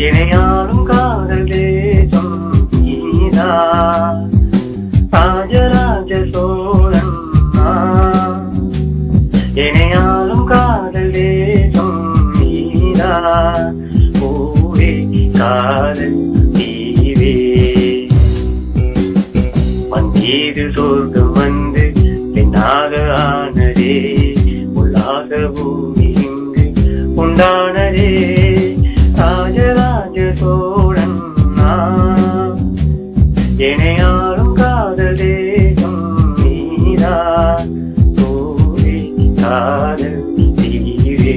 இணையாலும் காதல் தேசம் நீதான் ராஜராஜ சோழன் இணையாலும் காதல் தேசம் நீதான் பூவே காதல் தீவே மந்தீது சொர்க்கம் வந்து பெண்ணாக ஆனதே உல்லாத பூமி இங்கு உண்டானதே ராஜராஜ சோழன் இணையாலும் காதல் தேசம் நீதான் பூவே காதல் தீவே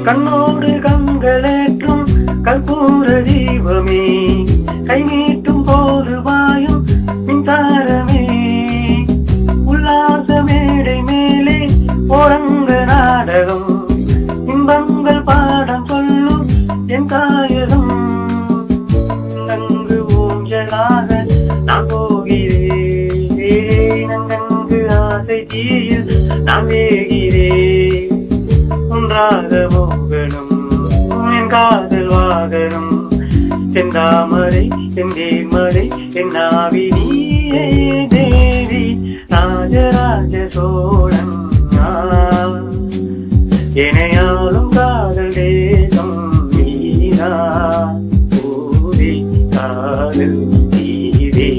கண்ணோடு கண்களேற்றும் கற்பூர தீபமே கை நீட்டும் போது வாயும் மின்சாரமே உல்லாச மேடை மேலே ஓரங்க நாடகம் இன்பங்கள் பாடம் சொல்லும் என் காயகம் நன்கு ஊஞ்சலாக நான் போகிறேன் நன்கு ஆசை தீயில் நான் வேகிறேன் ஒன்றாக மோகனும் என் காதல் வாகனம் செந்தாமரை செந்தேமரை என் ஆவி நீயே தேவி ராஜராஜ சோழன் இணையாலும் காதல் தேசம் நீதான் பூவே காதல் தீவே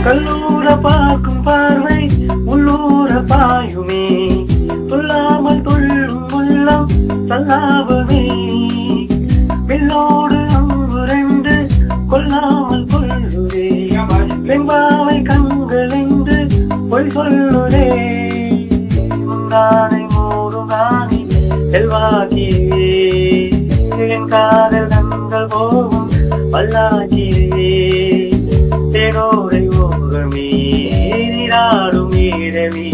கல்லூர பார்க்கும் பார்வை உள்ளூர பாயுமே சொல்லாமல் துள்ளும் உள்ளம் சல்லாபமே வெள்ளோடு அங்கு ரெண்டு கொல்லாமல் கொள்ளுதே வெம்பாவை கண்களென்று பொய் சொல்லுதே முந்தானை மூடுங்கானி செல்வாக்கியே என் காதல் கண்கள் போகும் பல்லாக்கியே தேரோரை ஓகமே நீராடும் ஈரவி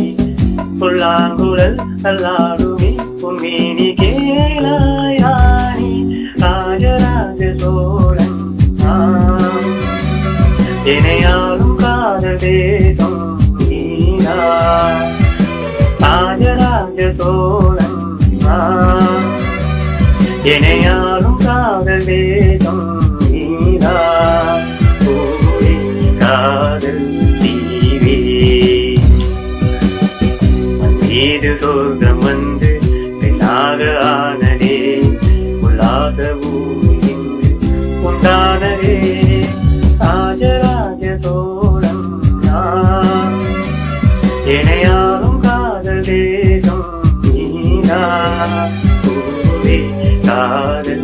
புல்லாங்குழல் அல்லாடுமே உன்மேனி கேளாயானி ராஜராஜ சோழன் இணையாலும் காதல் தேசம் நீதான் ராஜராஜ சோழன் இணையாலும் காதல் தேசம் நீதான் காதல் தீவே மந்தீது சொர்க்கம் வந்து பெண்ணாக ஆனதே உல்லாத பூமி இங்கு உண்டானதே ராஜராஜ சோழன் இணையாலும் காதல் தேசம் நீதான் பூவே காதல்